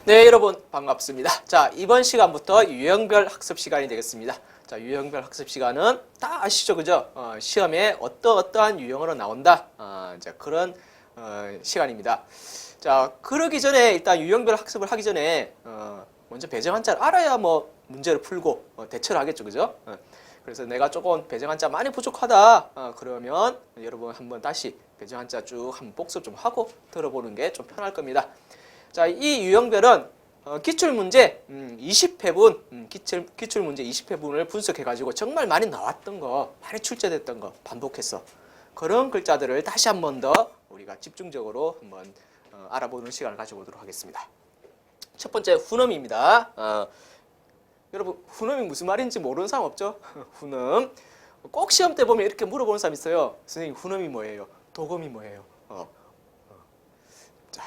네, 여러분 반갑습니다. 자, 이번 시간부터 유형별 학습 시간이 되겠습니다. 자, 유형별 학습 시간은 다 아시죠, 그죠? 시험에 어떠한 유형으로 나온다. 이제 그런 시간입니다. 자, 그러기 전에 일단 유형별 학습을 하기 전에 먼저 배정 한자를 알아야 뭐 문제를 풀고 대처를 하겠죠, 그죠? 그래서 내가 조금 배정 한자 많이 부족하다. 그러면 여러분 한번 다시 배정 한자 쭉 한번 복습 좀 하고 들어보는 게 좀 편할 겁니다. 자, 이 유형별은 기출문제 20회분, 기출문제 20회분을 분석해가지고 정말 많이 나왔던 거, 많이 출제됐던 거 반복해서 그런 글자들을 다시 한 번 더 우리가 집중적으로 한번 알아보는 시간을 가져보도록 하겠습니다. 첫 번째 훈음입니다. 여러분 훈음이 무슨 말인지 모르는 사람 없죠? 훈음. 꼭 시험 때 보면 이렇게 물어보는 사람 있어요. 선생님 훈음이 뭐예요? 도금이 뭐예요? 자,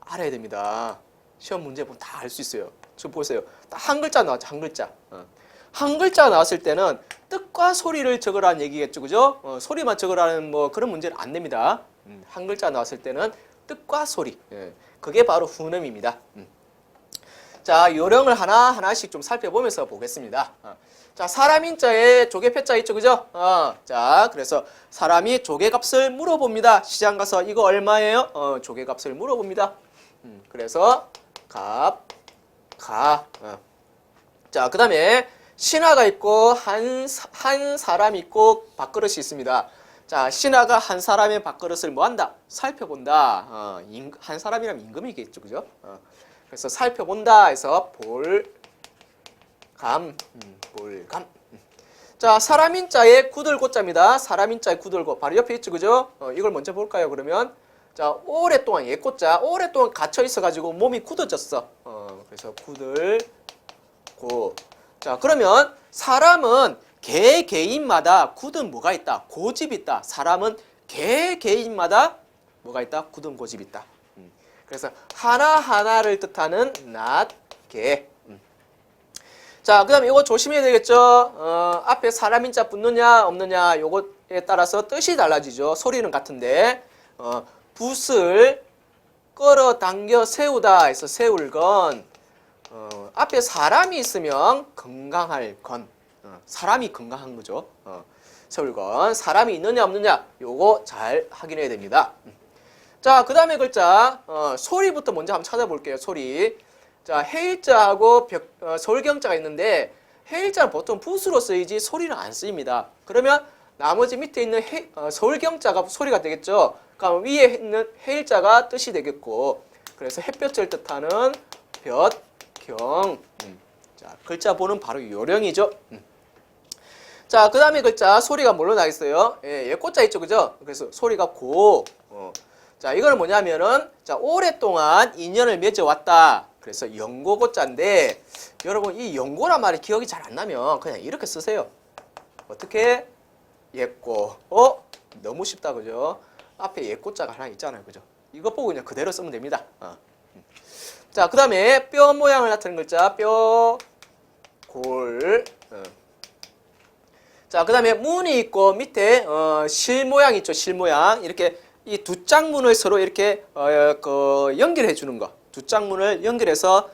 알아야 됩니다. 시험 문제 보면 다 알 수 있어요. 지금 보세요. 딱 한 글자 나왔죠. 한 글자. 한 글자 나왔을 때는 뜻과 소리를 적으라는 얘기겠죠. 그죠? 소리만 적으라는 뭐 그런 문제는 안 냅니다. 한 글자 나왔을 때는 뜻과 소리. 그게 바로 훈음입니다. 자, 요령을 하나씩 좀 살펴보면서 보겠습니다. 자, 사람 인자에 조개 패자 있죠, 그죠? 자, 그래서 사람이 조개값을 물어봅니다. 시장 가서 이거 얼마예요? 조개값을 물어봅니다. 그래서 가. 자, 그 다음에 신하가 있고 한 사람이 있고 밥그릇이 있습니다. 자, 신하가 한 사람의 밥그릇을 뭐 한다? 살펴본다. 한 사람이라면 임금이겠죠, 그죠? 그래서 살펴본다 해서 볼감. 자, 사람인자에 구들고자입니다. 사람인자에 구들고 바로 옆에 있죠, 그죠? 이걸 먼저 볼까요, 그러면? 자, 오랫동안 예꼬자 오랫동안 갇혀 있어가지고 몸이 굳어졌어. 그래서 구들고. 자, 그러면 사람은 개개인마다 굳은 뭐가 있다? 고집이 있다. 사람은 개개인마다 뭐가 있다? 굳은 고집이 있다. 그래서 하나하나를 뜻하는 낫개. 자, 그 다음에 이거 조심해야 되겠죠? 앞에 사람인자 붙느냐 없느냐 요거에 따라서 뜻이 달라지죠. 소리는 같은데 붓을 끌어당겨 세우다 해서 세울 건 앞에 사람이 있으면 건강할 건 사람이 건강한 거죠. 세울 건 사람이 있느냐 없느냐 요거 잘 확인해야 됩니다. 자, 그 다음에 글자 소리부터 먼저 한번 찾아볼게요. 소리. 자, 해일자하고 서울경자가 있는데 해일자는 보통 붓으로 쓰이지 소리는 안 쓰입니다. 그러면 나머지 밑에 있는 서울경자가 소리가 되겠죠. 그럼 위에 있는 해일자가 뜻이 되겠고 그래서 햇볕을 뜻하는 볕경. 자, 글자 보는 바로 요령이죠. 자, 그 다음에 글자 소리가 뭘로 나겠어요? 예꼬자 있죠, 그죠? 그래서 소리가 고. 자, 이거는 뭐냐면은 자, 오랫동안 인연을 맺어왔다. 그래서 연고고자인데 여러분 이 연고란 말이 기억이 잘 안 나면 그냥 이렇게 쓰세요. 어떻게? 예꼬. 너무 쉽다, 그죠? 앞에 예꼬자가 하나 있잖아요, 그죠? 이것 보고 그냥 그대로 쓰면 됩니다. 자, 그 다음에 뼈 모양을 나타내는 글자 뼈, 골. 자, 그 다음에 문이 있고 밑에 실 모양 있죠, 실 모양. 이렇게 이 두 짝문을 서로 이렇게 연결해 주는 거. 두 짝문을 연결해서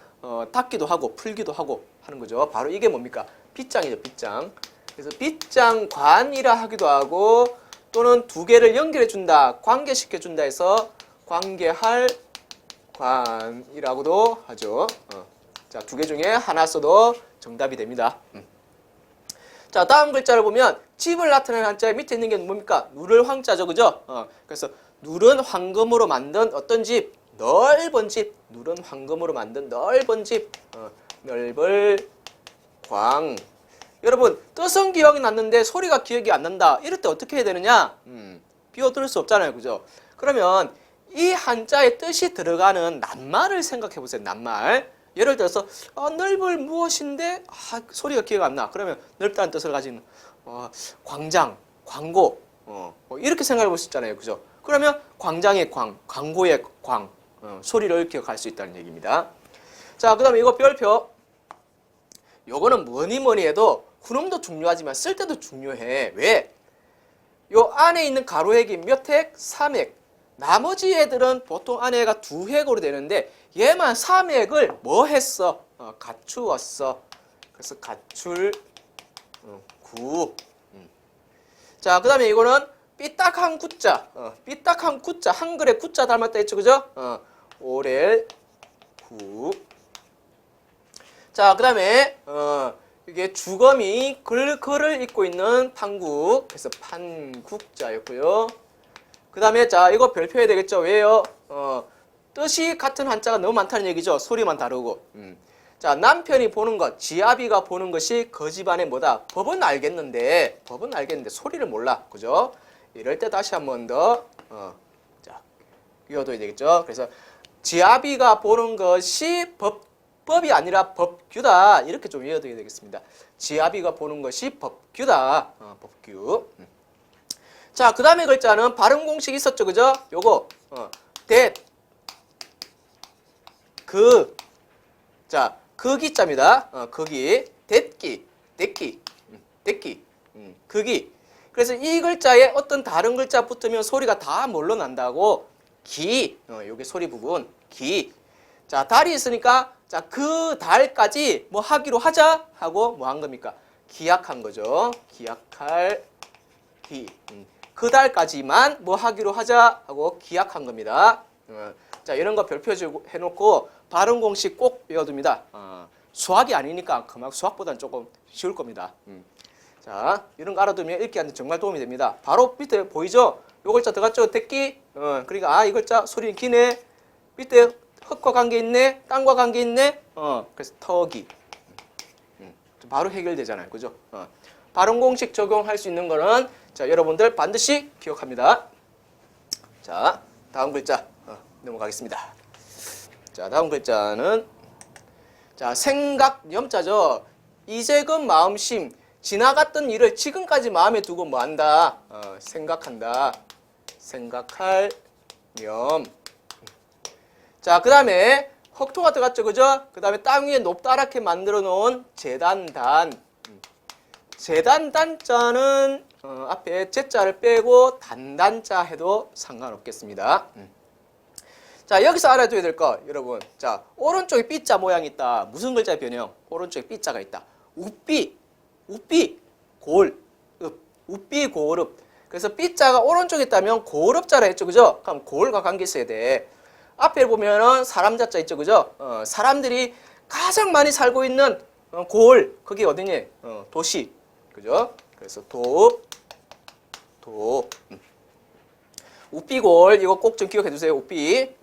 닫기도 하고 풀기도 하고 하는 거죠. 바로 이게 뭡니까? 빗장이죠, 빗장. 그래서 빗장관이라 하기도 하고 또는 두 개를 연결해 준다, 관계시켜 준다 해서 관계할 관이라고도 하죠. 자, 두 개 중에 하나 써도 정답이 됩니다. 자, 다음 글자를 보면 집을 나타내는 한자 밑에 있는 게 뭡니까? 누를 황자죠, 그죠? 그래서 누른 황금으로 만든 어떤 집? 넓은 집. 누른 황금으로 만든 넓은 집. 넓을 광. 여러분 뜻은 기억이 났는데 소리가 기억이 안 난다. 이럴 때 어떻게 해야 되느냐? 비워둘 수 없잖아요, 그죠? 그러면 이 한자의 뜻이 들어가는 낱말을 생각해 보세요. 낱말. 예를 들어서 넓을 무엇인데 소리가 기억 안 나. 그러면 넓다는 뜻을 가진 광장, 광고 이렇게 생각해 볼 수 있잖아요, 그죠? 그러면 광장의 광, 광고의 광 소리를 기억할 수 있다는 얘기입니다. 자, 그 다음에 이거 별표. 요거는 뭐니 해도 훈음도 중요하지만 쓸 때도 중요해. 왜? 요 안에 있는 가로획이 몇 획? 3획. 나머지 애들은 보통 안에가 두 획으로 되는데 얘만 3획을 뭐 했어? 갖추었어. 그래서 갖출 구. 자, 그 다음에 이거는 삐딱한 구자. 삐딱한 구자. 한글의 구자 닮았다 했죠, 그죠? 오렐 구. 자, 그 다음에 이게 주거미 글을 읽고 있는 판국. 그래서 판국자였고요. 그 다음에 자, 이거 별표해야 되겠죠? 왜요? 뜻이 같은 한자가 너무 많다는 얘기죠. 소리만 다르고. 자, 남편이 보는 것, 지아비가 보는 것이 그 집안의 뭐다? 법은 알겠는데 소리를 몰라. 그죠? 이럴 때 다시 한 번 더, 자, 이어둬야 되겠죠? 그래서 지아비가 보는 것이 법이 아니라 법규다. 이렇게 좀 이어둬야 되겠습니다. 지아비가 보는 것이 법규다. 법규. 자, 그 다음에 글자는 발음 공식 있었죠, 그죠? 요거, 자, 그기자입니다. 그기, 됐기, 그기. 그래서 이 글자에 어떤 다른 글자 붙으면 소리가 다 뭘로 난다고? 기. 요게 소리 부분, 기. 자, 달이 있으니까, 자, 그 달까지 뭐 하기로 하자 하고 뭐 한 겁니까? 기약한 거죠. 기약할 기. 그 달까지만 뭐 하기로 하자 하고 기약한 겁니다. 자, 이런 거 별표 해놓고 발음 공식 꼭 외워둡니다. 수학이 아니니까 그만 수학보다는 조금 쉬울 겁니다. 자, 이런 거 알아두면 읽기한테 정말 도움이 됩니다. 바로 밑에 보이죠? 요 글자 들어갔죠? 됐기. 그러니까 이 글자 소리는 기네. 밑에 흙과 관계 있네. 땅과 관계 있네. 그래서 터기. 바로 해결되잖아요. 그죠? 발음 공식 적용할 수 있는 거는 자, 여러분들 반드시 기억합니다. 자, 다음 글자 넘어가겠습니다. 자, 다음 글자는 자, 생각 염자죠. 이제금 마음심. 지나갔던 일을 지금까지 마음에 두고 뭐 한다? 생각한다. 생각할 염. 자, 그 다음에 흑토가 들어갔죠, 그죠? 그 다음에 땅 위에 높다랗게 만들어 놓은 재단단. 재단단자는 앞에 제자를 빼고 단단자 해도 상관없겠습니다. 자, 여기서 알아둬야 될 거, 여러분. 자, 오른쪽에 삐자 모양이 있다. 무슨 글자의 변형? 오른쪽에 삐자가 있다. 우삐, 고을, 읍. 우삐, 고을, 읍. 그래서 삐자가 오른쪽에 있다면 고을읍자라 했죠, 그죠? 그럼 고을과 관계 있어야 돼. 앞에 보면은 사람 자자 있죠, 그죠? 사람들이 가장 많이 살고 있는 고을, 그게 어디니? 도시, 그죠? 그래서 우삐골, 이거 꼭 좀 기억해 두세요. 우삐.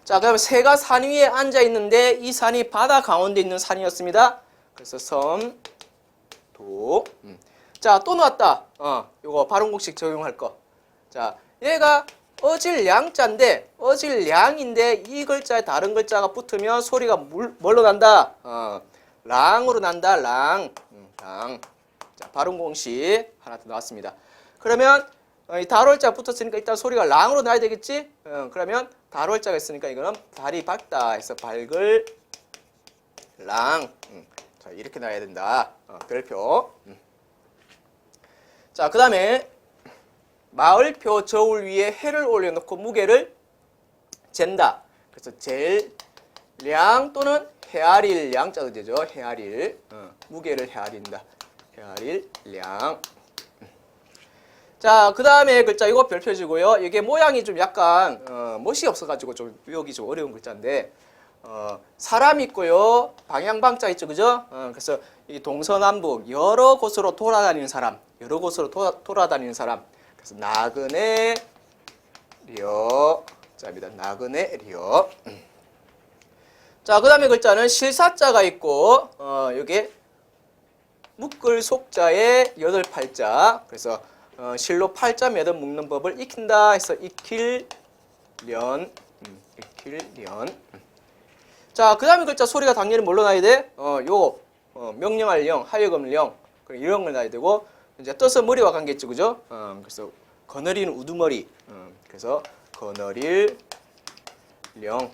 자, 그다음에 새가 산 위에 앉아 있는데 이 산이 바다 가운데 있는 산이었습니다. 그래서 섬, 도. 자, 또 나왔다. 요거 발음 공식 적용할 거. 자, 얘가 어질량자인데 어질량인데 이 글자에 다른 글자가 붙으면 소리가 뭘로 난다? 랑으로 난다. 랑. 자, 발음 공식 하나 더 나왔습니다. 그러면 이 달월자 붙었으니까 일단 소리가 랑으로 나야 되겠지? 그러면 달월자가 있으니까 이거는 발이 밝다 해서 밝을 랑. 자, 이렇게 나야 된다. 별표. 자, 그 다음에 마을표 저울 위에 해를 올려놓고 무게를 잰다. 그래서 잴, 량 또는 헤아릴 양자도 되죠. 헤아릴. 무게를 헤아린다. 헤아릴 량. 자, 그 다음에 글자 이거 별표지고요. 이게 모양이 좀 약간 멋이 없어가지고 좀 외우기 좀 어려운 글자인데 사람 있고요. 방향방자 있죠, 그죠? 그래서 이 동서남북 여러 곳으로 돌아다니는 사람, 여러 곳으로 돌아다니는 사람. 그래서 나그네 려 자입니다. 나그네 려. 자, 그 다음에 글자는 실사자가 있고 여기에 묶을 속자에 여덟 팔자. 그래서 실로 팔자 매듭 묶는 법을 익힌다 해서 익힐련. 자, 그 다음에 글자 소리가 당연히 뭘로 나야 돼? 명령할 령, 하여금 령, 이런 걸 나야 되고, 이제 떠서 머리와 관계 있죠, 그죠? 그래서 거느리는 우두머리. 그래서 거느릴 령.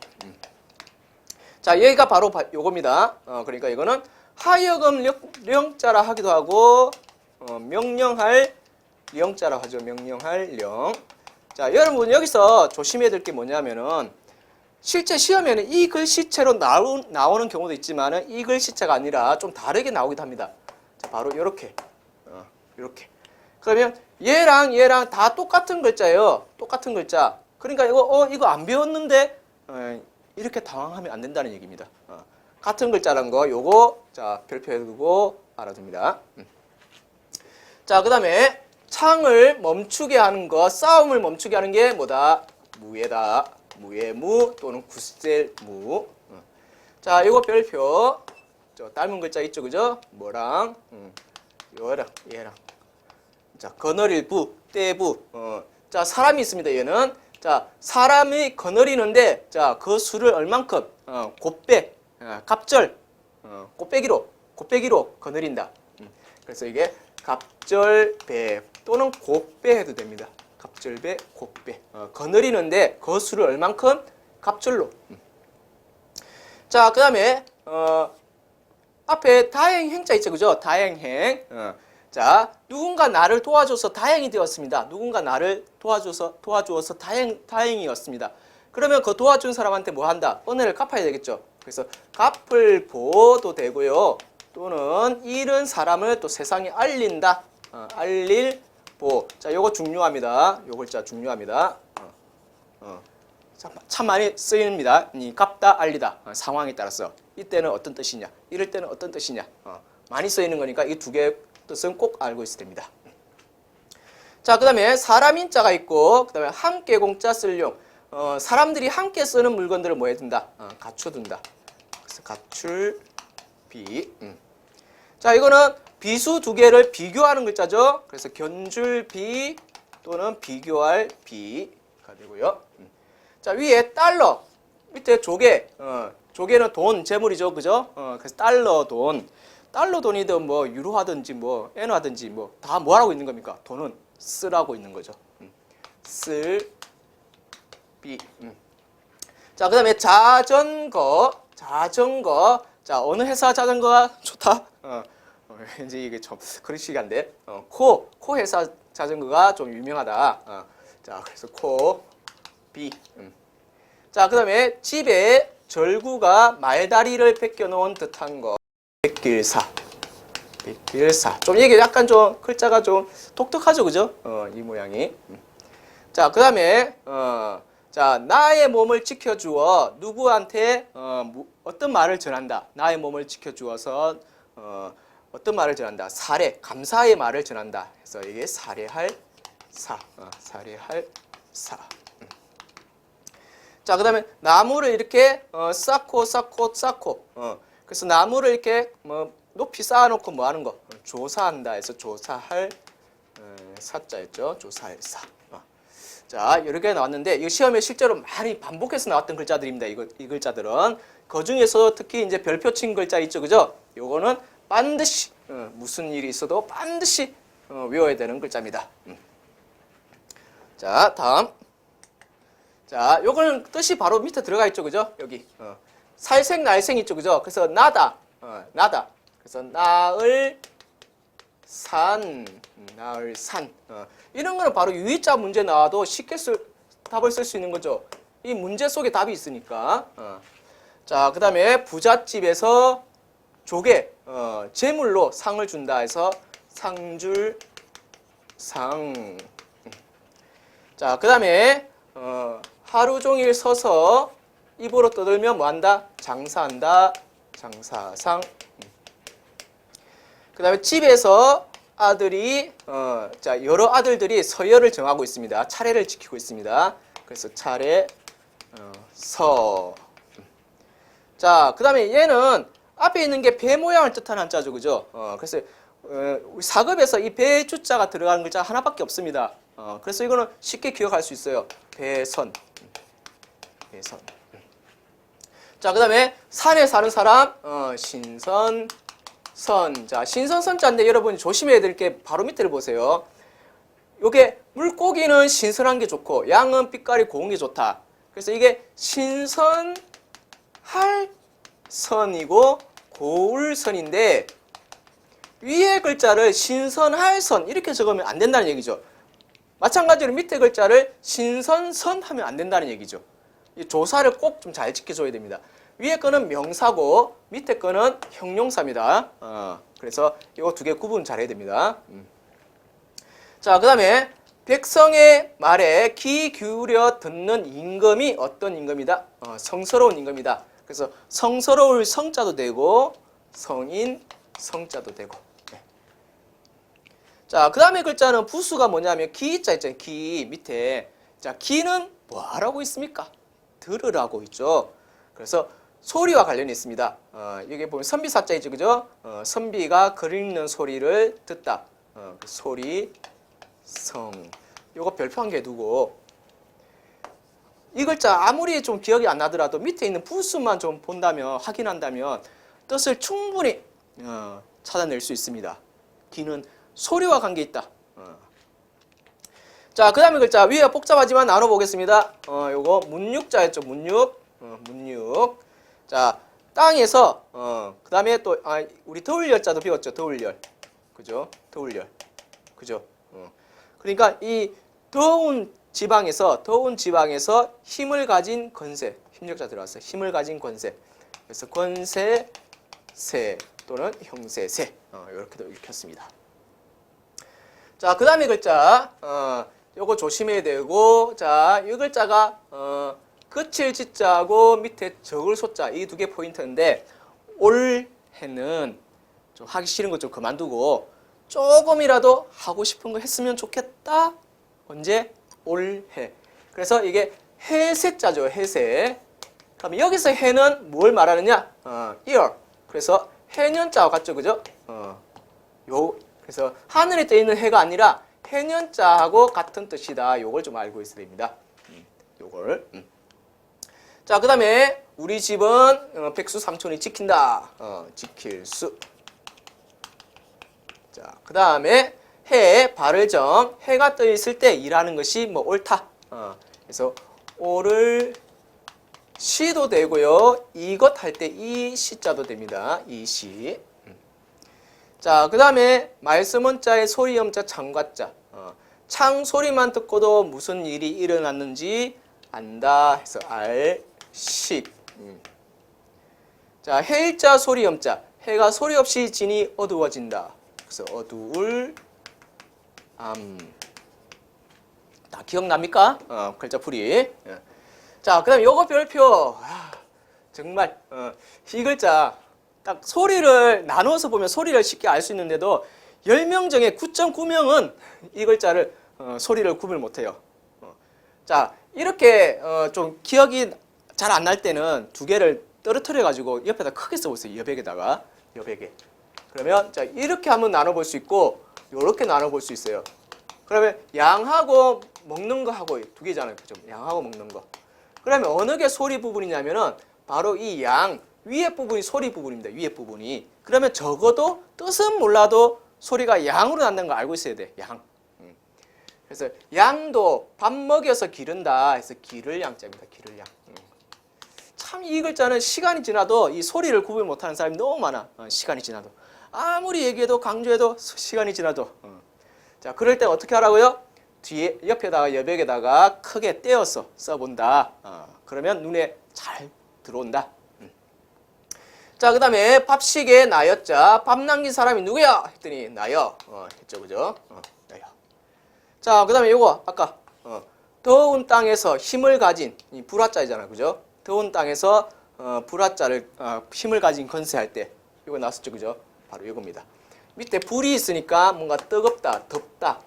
자, 여기가 바로 요겁니다. 그러니까 이거는 하여금 령자라 하기도 하고, 명령할 령자라 하죠. 명령할 령. 자, 여러분 여기서 조심해야 될 게 뭐냐면은 실제 시험에는 이 글씨체로 나오는 경우도 있지만은 이 글씨체가 아니라 좀 다르게 나오기도 합니다. 자, 바로 이렇게, 이렇게. 그러면 얘랑 다 똑같은 글자예요. 똑같은 글자. 그러니까 이거 안 배웠는데 이렇게 당황하면 안 된다는 얘기입니다. 같은 글자란 거 요거 자 별표해두고 알아둡니다. 자, 그다음에 창을 멈추게 하는 거, 싸움을 멈추게 하는 게 뭐다? 무예다. 무예무 또는 굳셀무. 자, 이거 별표. 저 닮은 글자 있죠, 그죠? 뭐랑 얘랑. 자, 거느릴 부, 떼부. 자, 사람이 있습니다. 얘는 자, 사람이 거느리는데 자, 그 수를 얼만큼? 곱배, 갑절, 곱배기로 거느린다. 그래서 이게 갑절배 또는 곱배 해도 됩니다. 갑절배, 곱배. 거느리는데 그 수를 얼만큼? 갑절로. 자, 그 다음에 앞에 다행행자 있죠, 그죠? 다행행. 자, 누군가 나를 도와줘서 다행이 되었습니다. 누군가 나를 도와주어서 다행이었습니다. 그러면 그 도와준 사람한테 뭐 한다? 은혜를 갚아야 되겠죠. 그래서 갚을 보도 되고요. 또는 잃은 사람을 또 세상에 알린다. 알릴 보. 자, 요거 중요합니다. 요 글자 중요합니다. 참 많이 쓰입니다. 갚다, 알리다. 상황에 따라서. 이때는 어떤 뜻이냐, 이럴 때는 어떤 뜻이냐. 많이 쓰이는 거니까 이 두 개의 뜻은 꼭 알고 있어야 됩니다. 자, 그 다음에 사람인자가 있고, 그 다음에 함께 공짜 쓸용. 사람들이 함께 쓰는 물건들을 뭐 해둔다? 갖춰둔다. 그래서 갖출비. 자, 이거는 비수 두 개를 비교하는 글자죠. 그래서 견줄비 또는 비교할 비가 되고요. 자, 위에 달러, 밑에 조개. 조개는 돈, 재물이죠, 그죠? 그래서 달러 돈. 달러 돈이든 뭐 유로하든지 뭐 엔화든지 뭐 다 뭐하고 있는 겁니까? 돈은 쓰라고 있는 거죠. 쓸 비. 자, 그 다음에 자전거. 자, 어느 회사 자전거가 좋다? 왠지 이게 좀 그릇식인데 코 회사 자전거가 좀 유명하다. 자, 그래서 비. 자, 그 다음에 집에 절구가 말다리를 벗겨놓은 듯한 거. 백길사. 좀 이게 약간 좀 글자가 좀 독특하죠, 그죠? 이 모양이. 자, 그 다음에 자, 나의 몸을 지켜주어 누구한테 어떤 말을 전한다. 나의 몸을 지켜주어서 어떤 말을 전한다. 사례, 감사의 말을 전한다. 그래서 이게 사례할 사. 자, 그 다음에 나무를 이렇게 쌓고 그래서 나무를 이렇게 높이 쌓아놓고 뭐 하는 거? 조사한다 해서 조사할 사자였죠. 조사할 사. 자, 이렇게 나왔는데 이 시험에 실제로 많이 반복해서 나왔던 글자들입니다. 이 글자들은 그 중에서 특히 이제 별표 친 글자 있죠, 그죠? 요거는 반드시 무슨 일이 있어도 반드시 외워야 되는 글자입니다. 자, 다음. 자, 요거는 뜻이 바로 밑에 들어가 있죠, 그죠? 여기 살생 날생 있죠, 그죠? 그래서 나다. 그래서 나을 산. 이런 거는 바로 유의자 문제 나와도 쉽게 답을 쓸 수 있는 거죠. 이 문제 속에 답이 있으니까. 자, 그 다음에 부잣집에서 조개, 제물로 상을 준다 해서 상줄 상. 자, 그 다음에 하루 종일 서서 입으로 떠들면 뭐한다? 장사한다. 장사상. 그 다음에 집에서 아들이 자, 여러 아들들이 서열을 정하고 있습니다. 차례를 지키고 있습니다. 그래서 차례 서. 자, 그 다음에 얘는 앞에 있는 게 배 모양을 뜻하는 한자죠, 그죠? 그래서 우리 사급에서 이 배 주자가 들어가는 글자 하나밖에 없습니다. 그래서 이거는 쉽게 기억할 수 있어요. 배선. 자, 그 다음에 산에 사는 사람 신선. 자, 신선선자인데 여러분 조심해야 될 게 바로 밑에를 보세요. 요게 물고기는 신선한 게 좋고 양은 빛깔이 고운 게 좋다. 그래서 이게 신선할 선이고 고울 선인데 위에 글자를 신선할 선 이렇게 적으면 안 된다는 얘기죠. 마찬가지로 밑에 글자를 신선선 하면 안 된다는 얘기죠. 이 조사를 꼭 좀 잘 지켜줘야 됩니다. 위에 거는 명사고 밑에 거는 형용사입니다. 그래서 이거 두 개 구분 잘해야 됩니다. 자, 그 다음에 백성의 말에 귀 기울여 듣는 임금이 어떤 임금이다? 성스러운 임금이다. 그래서 성스러울 성자도 되고 성인 성자도 되고. 네. 자, 그 다음에 글자는 부수가 뭐냐면 기자 있잖아요. 기 밑에. 자, 기는 뭐라고 있습니까? 들으라고 있죠. 그래서 소리와 관련이 있습니다. 여기 보면 선비사자이죠, 그죠? 선비가 글 읽는 소리를 듣다. 소리, 성. 요거 별표 한 개 두고 이 글자 아무리 좀 기억이 안 나더라도 밑에 있는 부수만 좀 본다면 확인한다면 뜻을 충분히 찾아낼 수 있습니다. 기는 소리와 관계 있다. 자, 그 다음에 글자 위에 복잡하지만 나눠보겠습니다. 요거 문육자였죠. 문육. 자, 땅에서 그 다음에 또 우리 더울열자도 배웠죠. 더울열. 그죠? 더울열. 그죠? 그러니까 이 더운 지방에서 힘을 가진 권세. 힘력자 들어왔어요. 힘을 가진 권세. 그래서 권세, 세 또는 형세, 세. 이렇게도 읽혔습니다. 자, 그 다음에 글자 요거 조심해야 되고, 자, 이 글자가 끝을 짓자하고 밑에 적을 소자 이 두 개 포인트인데 올해는 좀 하기 싫은 거 좀 그만두고 조금이라도 하고 싶은 거 했으면 좋겠다. 언제? 올해. 그래서 이게 해세자죠. 해세. 그럼 여기서 해는 뭘 말하느냐? year. 그래서 해년자와 같죠, 그죠? 그래서 하늘에 떠 있는 해가 아니라 해년자하고 같은 뜻이다. 요걸 좀 알고 있어야 됩니다. 요걸. 자, 그 다음에 우리 집은 백수 삼촌이 지킨다. 지킬 수. 자, 그 다음에 해, 발을 정. 해가 떠 있을 때 일하는 것이 뭐 옳다. 그래서 옳을 시도 되고요. 이것 할 때 이 시자도 됩니다. 이 시. 자, 그 다음에 말씀원자의 소리음자 창과자. 창 소리만 듣고도 무슨 일이 일어났는지 안다 해서 알식. 자, 해일자 소리음자. 해가 소리 없이 지니 어두워진다. 그래서 어두울 다 기억납니까? 글자풀이. 자, 그 다음에 요거 별표. 정말 이 글자 딱 소리를 나눠서 보면 소리를 쉽게 알 수 있는데도 10명 중에 9.9명은 이 글자를 소리를 구별 못해요. 자, 이렇게 좀 기억이 잘 안 날 때는 두 개를 떨어뜨려 가지고 옆에다 크게 써보세요. 여백에다가. 여백에. 그러면 자, 이렇게 한번 나눠볼 수 있고 이렇게 나눠볼 수 있어요. 그러면 양하고 먹는 거 하고 두 개잖아요. 그죠? 양하고 먹는 거. 그러면 어느 게 소리 부분이냐면은 바로 이 양 위에 부분이 소리 부분입니다. 위에 부분이. 그러면 적어도 뜻은 몰라도 소리가 양으로 난다는 걸 알고 있어야 돼. 양. 그래서 양도 밥 먹여서 기른다 해서 기를 양자입니다. 기를 양. 참 이 글자는 시간이 지나도 이 소리를 구분 못하는 사람이 너무 많아. 시간이 지나도. 아무리 얘기해도 강조해도 시간이 지나도. 자, 그럴 때 어떻게 하라고요? 뒤에 옆에다가 여백에다가 크게 떼어서 써본다. 그러면 눈에 잘 들어온다. 자, 그 다음에 밥식에 나였자. 밥 남긴 사람이 누구야? 했더니 나여. 했죠, 그죠? 나여. 자, 그 다음에 요거 아까 더운 땅에서 힘을 가진 이 불화자이잖아요, 그죠? 더운 땅에서 불화자를 힘을 가진 건세할 때 이거 나왔었죠, 그죠? 바로 이겁니다. 밑에 불이 있으니까 뭔가 뜨겁다, 덥다.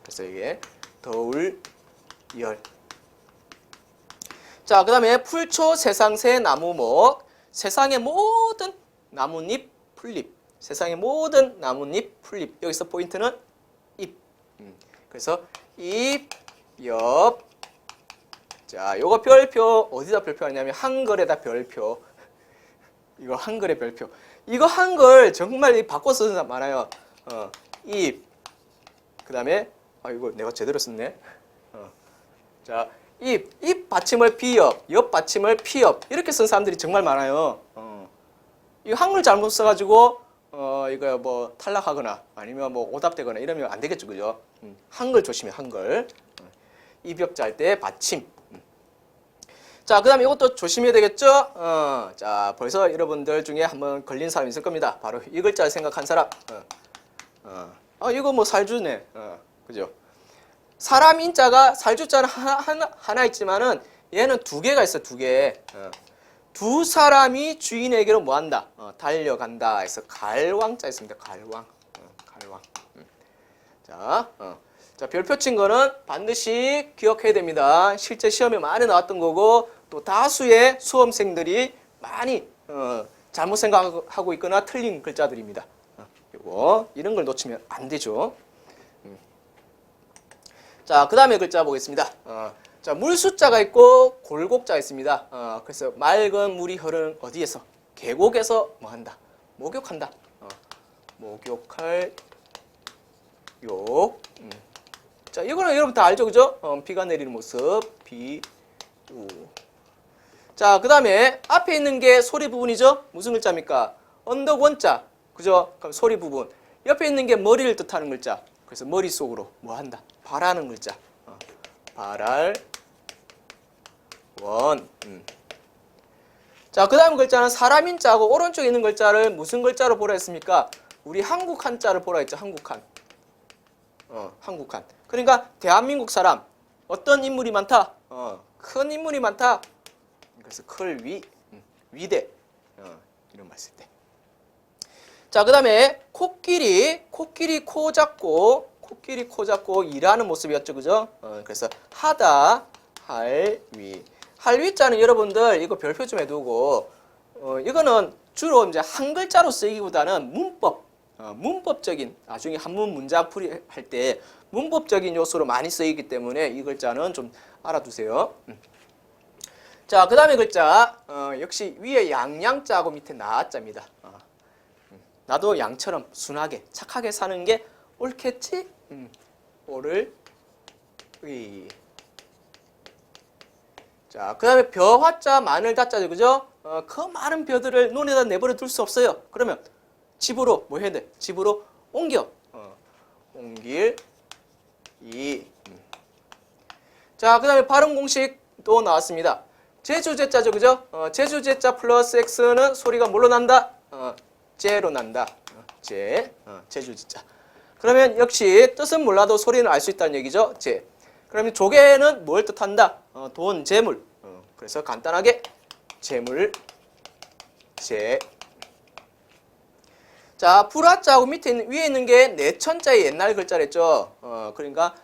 그래서 이게 더울 열. 자, 그 다음에 풀초 세상새 나무목. 세상의 모든 나뭇잎, 풀잎. 세상의 모든 나뭇잎, 풀잎. 여기서 포인트는 잎. 그래서 잎, 옆. 자, 요거 별표 어디다 별표하냐면 한글에다 별표. 이거 한글의 별표. 이거 한글 정말 바꿔 쓰는 사람 많아요. 잎. 그 다음에 이거 내가 제대로 썼네. 자, 잎 받침을 비엽, 옆 받침을 피엽 이렇게 쓴 사람들이 정말 많아요. 이 한글 잘못 써가지고 이거 뭐 탈락하거나 아니면 뭐 오답되거나 이러면 안 되겠죠, 그죠? 한글 조심해, 한글. 입역자 할 때 받침. 자, 그 다음에 이것도 조심해야 되겠죠? 자, 벌써 여러분들 중에 한번 걸린 사람이 있을 겁니다. 바로 이 글자를 생각한 사람. 이거 뭐 살주네. 그죠? 사람 인자가 살주자는 하나 있지만은 얘는 두 개가 있어, 두 개. 두 사람이 주인에게로 뭐 한다? 달려간다 해서 갈왕자 있습니다. 갈왕. 갈왕. 자, 별표 친 거는 반드시 기억해야 됩니다. 실제 시험에 많이 나왔던 거고 또 다수의 수험생들이 많이 잘못 생각하고 있거나 틀린 글자들입니다. 이런 걸 놓치면 안 되죠. 자, 그 다음에 글자 보겠습니다. 자, 물숫자가 있고 골곡자가 있습니다. 그래서 맑은 물이 흐르는 어디에서? 계곡에서 뭐 한다? 목욕한다. 목욕할 욕. 자, 이거는 여러분 다 알죠, 그죠? 비가 내리는 모습, 비우. 자, 그 다음에 앞에 있는 게 소리 부분이죠? 무슨 글자입니까? 언덕 원자, 그죠? 그럼 소리 부분. 옆에 있는 게 머리를 뜻하는 글자. 그래서 머릿속으로 뭐 한다? 바라는 글자. 바랄 원. 자, 그 다음 글자는 사람 인자하고 오른쪽에 있는 글자를 무슨 글자로 보라 했습니까? 우리 한국 한자를 보라 했죠, 한국한. 한국한. 그러니까 대한민국 사람 어떤 인물이 많다? 큰 인물이 많다. 그래서 클 위, 위대 이런 말 쓸 때. 자, 그 다음에 코끼리 코 잡고 일하는 모습이었죠, 그죠? 그래서 하다 할위. 할위자는 여러분들 이거 별표 좀 해두고 이거는 주로 이제 한 글자로 쓰이기보다는 문법적인 나중에 한문 문장 풀이 할 때 문법적인 요소로 많이 쓰이기 때문에 이 글자는 좀 알아두세요. 자, 그 다음에 글자 역시 위에 양양자하고 밑에 나자입니다. 나도 양처럼 순하게 착하게 사는 게 옳겠지? 옳을 의. 자, 그 다음에 벼화자 마늘 다자죠, 그죠? 그 많은 벼들을 논에다 내버려 둘 수 없어요. 그러면 집으로 뭐 해야 돼? 집으로 옮겨. 옮길 이. 자, 그 다음에 발음 공식 또 나왔습니다. 제주제자죠, 그죠? 제주제자 플러스 x는 소리가 뭘로 난다? 제로 난다. 제주제자. 그러면 역시 뜻은 몰라도 소리는 알 수 있다는 얘기죠. 제. 그러면 조개는 뭘 뜻한다? 돈, 재물. 그래서 간단하게 재물, 재. 자, 불화자하고 위에 있는 게 내천자의 옛날 글자랬죠. 그러니까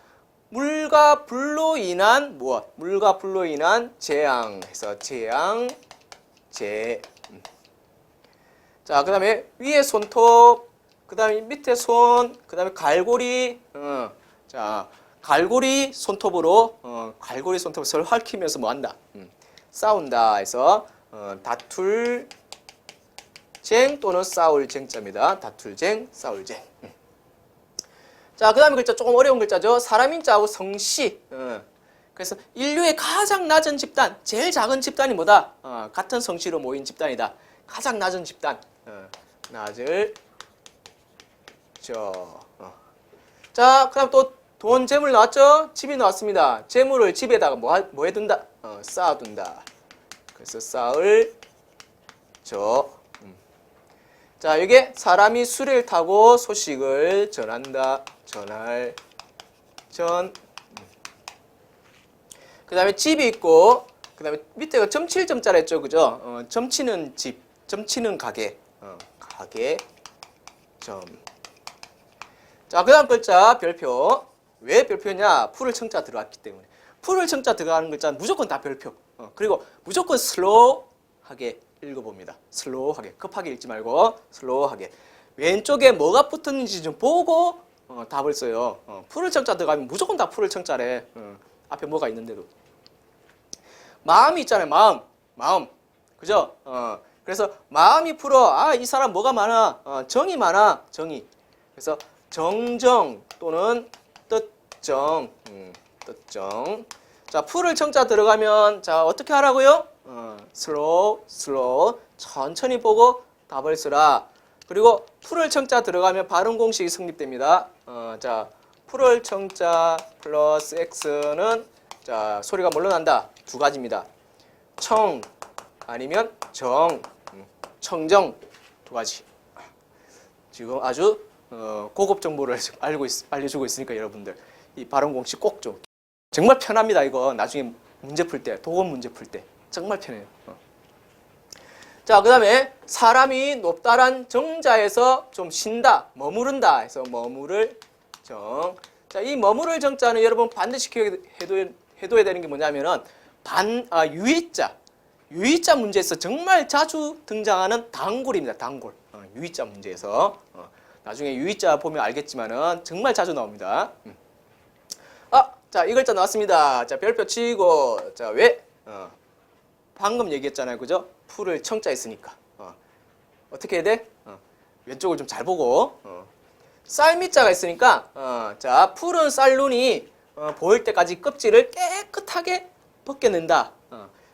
물과 불로 인한 무엇? 물과 불로 인한 재앙 해서 재앙, 재. 자, 그 다음에 위에 손톱, 그 다음에 밑에 손, 그 다음에 갈고리. 자, 갈고리 손톱으로 서로 핥히면서 뭐 한다? 싸운다 해서 다툴 쟁 또는 싸울 쟁자입니다. 다툴쟁, 싸울쟁. 자, 그 다음에 글자 조금 어려운 글자죠. 사람 인자하고 성씨. 그래서 인류의 가장 낮은 집단, 제일 작은 집단이 뭐다? 같은 성씨로 모인 집단이다. 가장 낮은 집단. 낮을 자, 그 다음 또 돈, 재물 나왔죠? 집이 나왔습니다. 재물을 집에다가 뭐 해둔다? 쌓아둔다. 그래서 쌓을 자, 이게 사람이 수레를 타고 소식을 전한다. 전할 그 다음에 집이 있고 그 다음에 밑에가 점칠 점자라 했죠, 그죠? 점치는 집, 점치는 가게, 가게 점. 자, 그 다음 글자 별표. 왜 별표냐? 풀을 청자 들어갔기 때문에. 풀을 청자 들어가는 글자는 무조건 다 별표. 그리고 무조건 슬로우하게 읽어봅니다. 슬로우하게. 급하게 읽지 말고 슬로우하게. 왼쪽에 뭐가 붙었는지 좀 보고 답을 써요. 풀을 청자 들어가면 무조건 다 풀을 청자래. 앞에 뭐가 있는데도. 마음이 있잖아요. 마음. 그죠? 그래서 마음이 풀어. 이 사람 뭐가 많아? 정이 많아. 정이. 그래서 정정 또는 뜻정. 뜻정. 자, 풀을 청자 들어가면 자, 어떻게 하라고요? 슬로우 천천히 보고 답을 쓰라. 그리고 풀을 청자 들어가면 발음 공식이 성립됩니다. 자, 풀을 청자 플러스 x는 자, 소리가 뭘로 난다? 두 가지입니다. 청 아니면 정, 청정 두 가지. 지금 아주 고급 정보를 알려주고 있으니까 여러분들 이 발음 공식 꼭 좀. 정말 편합니다. 이거 나중에 문제 풀 때, 도금 문제 풀 때 정말 편해요. 자, 그 다음에 사람이 높다란 정자에서 좀 쉰다, 머무른다 해서 머무를 정. 자, 이 머무를 정자는 여러분 반드시 해둬야 되는 게 뭐냐면은 유의자. 유의자 문제에서 정말 자주 등장하는 단골입니다. 단골. 유의자 문제에서. 나중에 유의자 보면 알겠지만은 정말 자주 나옵니다. 자, 이 글자 나왔습니다. 자, 별표 치고. 자, 왜? 방금 얘기했잖아요. 그죠? 풀을 청자 했으니까. 어떻게 해야 돼? 왼쪽을 좀 잘 보고. 쌀미자가 있으니까, 자, 풀은 쌀눈이 보일 때까지 껍질을 깨끗하게 벗겨낸다.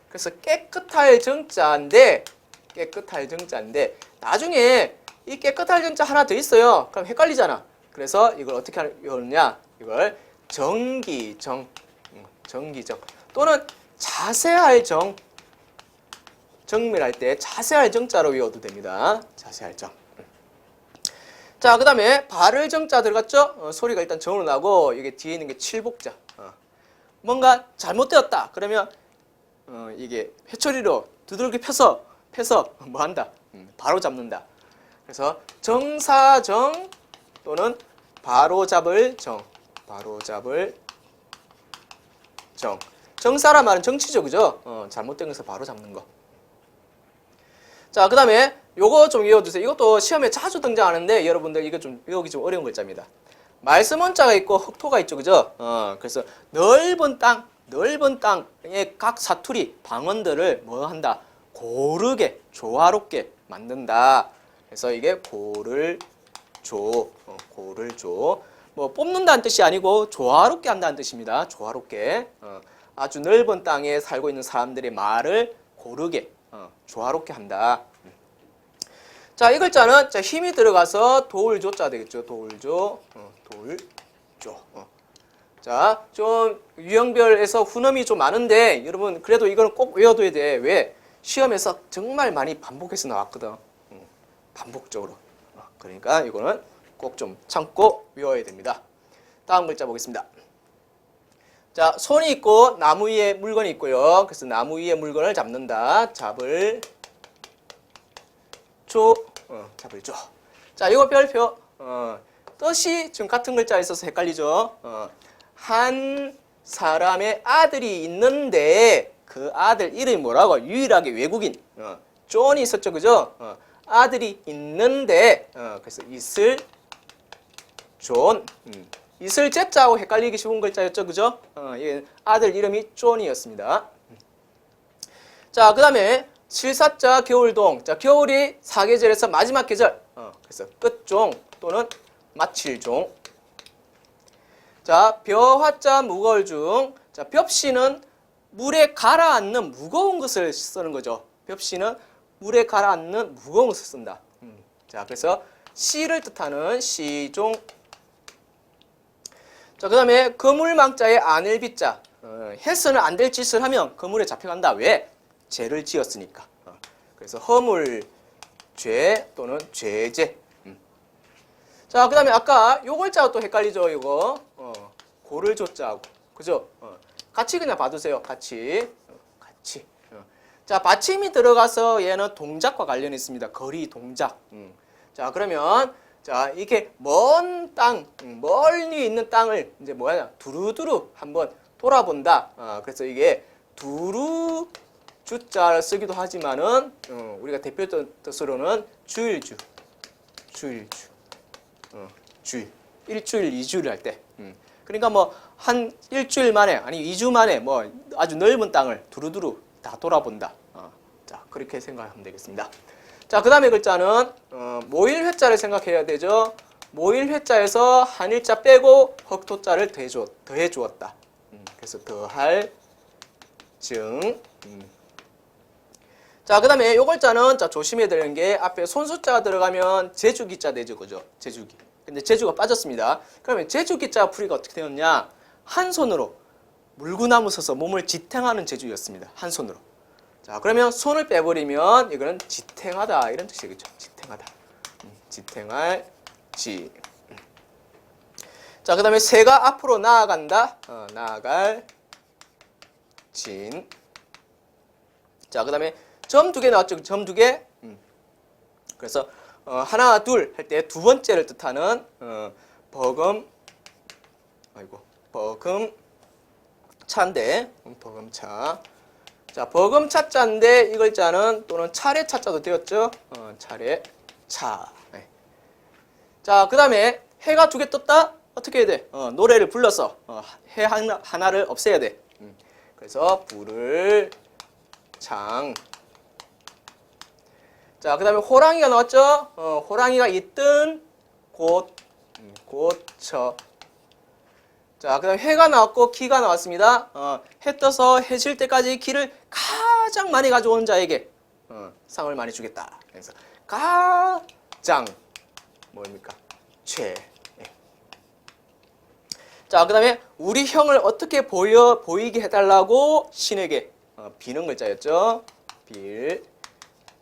그래서 깨끗할 정자인데, 나중에 이 깨끗할 정자 하나 더 있어요. 그럼 헷갈리잖아. 그래서 이걸 어떻게 하느냐? 이걸 정기정, 정기정 또는 자세할 정, 정밀할 때 자세할 정자로 외워도 됩니다. 자세할 정. 자, 그 다음에 발을 정자 들어갔죠? 소리가 일단 정으로 나고 이게 뒤에 있는 게 칠복자. 뭔가 잘못되었다. 그러면 이게 회초리로 두들겨 펴서 뭐 한다? 바로 잡는다. 그래서 정사정 또는 바로잡을 정. 바로잡을 정. 정사란 말은 정치죠, 그죠? 잘못된 것을 바로 잡는 거. 자, 그 다음에 요거 좀 외워주세요. 이것도 시험에 자주 등장하는데 여러분들 이거 좀 외우기 좀 어려운 글자입니다. 말씀 원자가 있고 흑토가 있죠, 그죠? 그래서 넓은 땅의 각 사투리, 방언들을 뭐 한다? 고르게, 조화롭게 만든다. 그래서 이게 고를 조, 뭐 뽑는다는 뜻이 아니고 조화롭게 한다는 뜻입니다. 조화롭게. 아주 넓은 땅에 살고 있는 사람들의 말을 고르게, 조화롭게 한다. 자, 이 글자는 자, 힘이 들어가서 도울조자 되겠죠. 도울조. 자, 좀 유형별에서 훈음이 좀 많은데 여러분 그래도 이거는 꼭 외워둬야 돼. 왜? 시험에서 정말 많이 반복해서 나왔거든. 반복적으로. 그러니까 이거는 꼭 좀 참고 외워야 됩니다. 다음 글자 보겠습니다. 자, 손이 있고 나무 위에 물건이 있고요. 그래서 나무 위에 물건을 잡는다. 잡을 조. 잡을 조. 자, 이거 별표. 뜻이 지금 같은 글자에 있어서 헷갈리죠. 한 사람의 아들이 있는데 그 아들 이름이 뭐라고? 유일하게 외국인. 존이 있었죠, 그죠? 아들이 있는데 그래서 있을 존. 있을 제자하고 헷갈리기 쉬운 글자였죠, 그죠? 아들 이름이 존이었습니다. 자, 그 다음에 실사자 겨울동. 자, 겨울이 사계절에서 마지막 계절. 그래서 끝종 또는 마칠종. 자, 벼화자 무걸중. 자, 벽시는 물에 가라앉는 무거운 것을 쓰는 거죠. 벽시는 물에 가라앉는 무거운 것을 쓴다. 자, 그래서 시를 뜻하는 시종. 자, 그 다음에 거물망자에 안일비자. 해서는 안 될 짓을 하면 거물에 잡혀간다. 왜? 죄를 지었으니까. 그래서 허물죄 또는 죄제. 자, 그 다음에 아까 요 글자가 또 헷갈리죠, 이거. 고를 조자하고. 그죠? 같이 그냥 봐두세요. 같이. 자, 받침이 들어가서 얘는 동작과 관련이 있습니다. 거리, 동작. 자, 그러면 자, 이렇게 먼 땅, 멀리 있는 땅을 이제 뭐야? 두루두루 한번 돌아본다. 그래서 이게 두루 주자를 쓰기도 하지만은 우리가 대표 뜻으로는 주일주. 주일. 일주일, 2주일 할 때. 그러니까 뭐 한 일주일 만에 아니 2주 만에 뭐 아주 넓은 땅을 두루두루 다 돌아본다. 자, 그렇게 생각하면 되겠습니다. 자, 그 다음에 글자는 모일회자를 생각해야 되죠. 모일회자에서 한일자 빼고 흑토자를 더해 주었다. 그래서 더할 증. 자, 그 다음에 요 글자는 자, 조심해야 되는 게 앞에 손수자가 들어가면 제주기자 되죠. 그죠? 제주기. 근데 제주가 빠졌습니다. 그러면 제주기자 풀이가 어떻게 되었냐? 한 손으로 물구나무 서서 몸을 지탱하는 제주였습니다. 한 손으로. 자, 그러면 손을 빼버리면 이거는 지탱하다 이런 뜻이겠죠. 지탱하다. 지탱할 지. 자, 그 다음에 새가 앞으로 나아간다. 나아갈 진. 자, 그 다음에 점 2개 나왔죠. 점 2개. 그래서 하나, 둘 할 때 두 번째를 뜻하는 버금차인데 버금차. 자, 버금차자인데 이 글자는 또는 차례차자도 되었죠. 차례차. 네. 자, 그 다음에 해가 2개 떴다. 어떻게 해야 돼? 노래를 불러서 해 하나를 없애야 돼. 그래서 불을 장. 자, 그 다음에 호랑이가 나왔죠? 호랑이가 있던 곳처. 자, 그 다음에 해가 나왔고 기가 나왔습니다. 해 떠서 해 질 때까지 기를 가장 많이 가져온 자에게 상을 많이 주겠다. 그래서 가장 뭡니까? 최. 네. 자, 그 다음에 우리 형을 어떻게 보이게 해달라고 신에게 비는 글자였죠. 빌.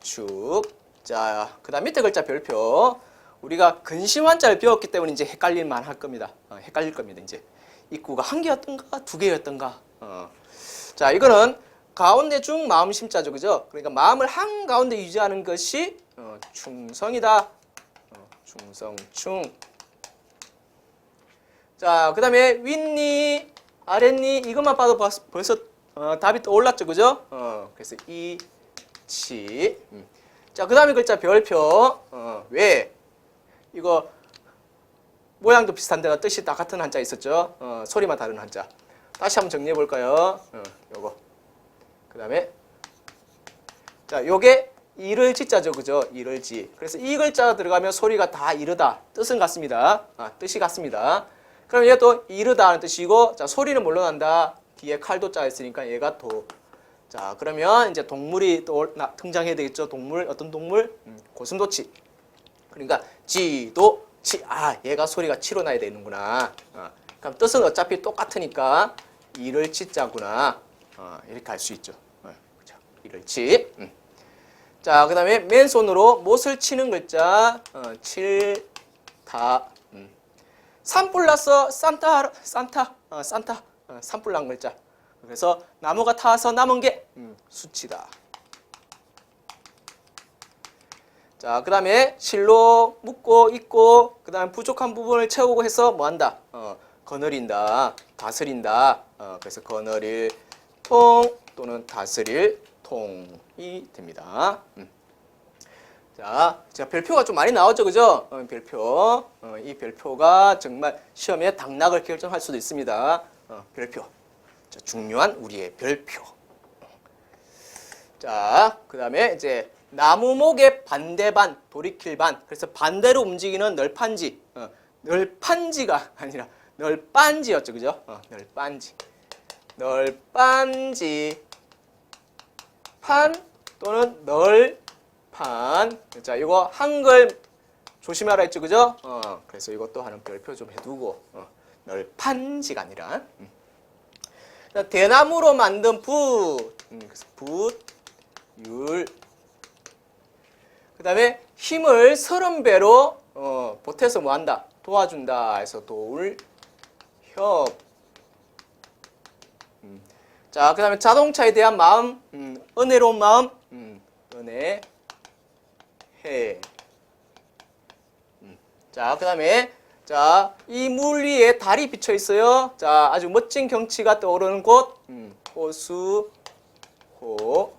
축. 자, 그 다음 밑에 글자 별표. 우리가 근심환자를 배웠기 때문에 이제 헷갈릴 만할 겁니다. 헷갈릴 겁니다. 이제 입구가 한 개였던가 두 개였던가. 자, 이거는 가운데 중 마음 심자죠. 그죠? 그러니까 마음을 한 가운데 유지하는 것이 충성이다. 충성, 충. 자, 그 다음에 윗니, 아랫니 이것만 봐도 벌써 답이 떠올랐죠. 그죠? 그래서 이 치. 자, 그 다음에 글자 별표. 왜? 이거 모양도 비슷한데가 뜻이 다 같은 한자 있었죠. 소리만 다른 한자. 다시 한번 정리해 볼까요? 요거. 그 다음에 자, 요게 이를 지자죠. 그죠? 이를 지. 그래서 이 글자가 들어가면 소리가 다 이르다. 뜻은 같습니다. 뜻이 같습니다. 그럼 얘도 이르다는 뜻이고, 자, 소리는 물러난다. 뒤에 칼도 짜 있으니까 얘가 도. 자, 그러면 이제 동물이 또 등장해야 되겠죠. 동물, 어떤 동물? 고슴도치. 그러니까 지도 치. 얘가 소리가 치로 나야 되는구나. 그럼 뜻은 어차피 똑같으니까 이를 치자구나. 이렇게 할 수 있죠. 그렇죠. 이를 치. 자, 그 다음에 맨손으로 못을 치는 글자. 칠다. 산불 났어. 산타. 산불 난 글자. 그래서 나무가 타서 남은 게 수치다. 자, 그 다음에 실로 묶고 있고, 그 다음에 부족한 부분을 채우고 해서 뭐한다? 거느린다, 다스린다. 그래서 거느릴 통 또는 다스릴 통이 됩니다. 자, 별표가 좀 많이 나오죠, 그죠? 별표. 이 별표가 정말 시험에 당락을 결정할 수도 있습니다. 별표. 자, 중요한 우리의 별표. 자, 그 다음에 이제 나무목의 반대반, 돌이킬반. 그래서 반대로 움직이는 널판지. 널판지가 아니라 널빤지였죠, 그죠? 널빤지. 널빤지. 판 또는 널판. 자, 이거 한글 조심하라 했죠, 그죠? 그래서 이것도 하는 별표 좀 해두고. 널판지가 아니라. 대나무로 만든 붓. 그래서 붓, 율. 그 다음에 힘을 30배로 보태서 뭐한다? 도와준다 해서 도울, 협. 자, 그 다음에 자동차에 대한 마음, 은혜로운 마음, 은혜, 해. 자, 그 다음에 자, 이 물 위에 달이 비쳐 있어요. 자, 아주 멋진 경치가 떠오르는 곳, 호수, 호.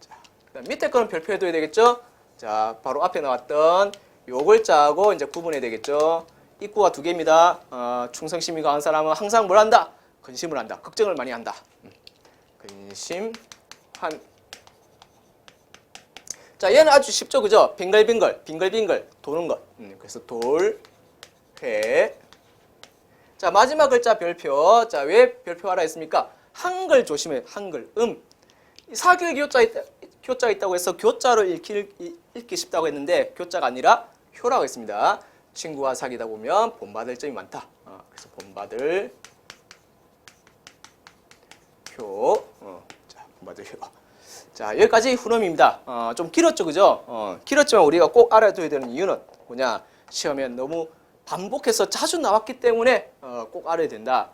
자, 그다음 밑에 거는 별표해둬야 되겠죠? 자, 바로 앞에 나왔던 요 글자하고 이제 구분해야 되겠죠? 입구가 2개입니다. 충성심이 강한 사람은 항상 뭘 한다? 근심을 한다. 걱정을 많이 한다. 근심, 한. 자, 얘는 아주 쉽죠, 그죠? 빙글빙글, 빙글빙글 도는 것. 그래서 돌, 회. 자, 마지막 글자 별표. 자, 왜 별표하라 했습니까? 한글 조심해. 한글. 사귀기 요자 효자가 있다고 해서 교자로 읽기 쉽다고 했는데 교자가 아니라 효라고 했습니다. 친구와 사귀다 보면 본받을 점이 많다. 그래서 본받을 효. 자, 본받을 효. 자, 여기까지 훈음입니다. 좀 길었죠, 그죠? 길었지만 우리가 꼭 알아둬야 되는 이유는 뭐냐? 시험에 너무 반복해서 자주 나왔기 때문에 꼭 알아야 된다.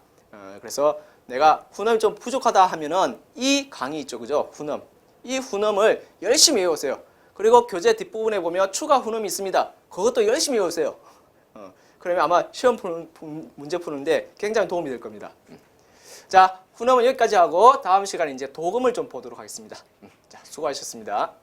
그래서 내가 훈음이 좀 부족하다 하면은 이 강의 있죠, 그죠? 훈음. 이 훈음을 열심히 외우세요. 그리고 교재 뒷부분에 보면 추가 훈음이 있습니다. 그것도 열심히 외우세요. 그러면 아마 시험 문제 푸는데 굉장히 도움이 될 겁니다. 자, 훈음은 여기까지 하고 다음 시간에 이제 도금을 좀 보도록 하겠습니다. 자, 수고하셨습니다.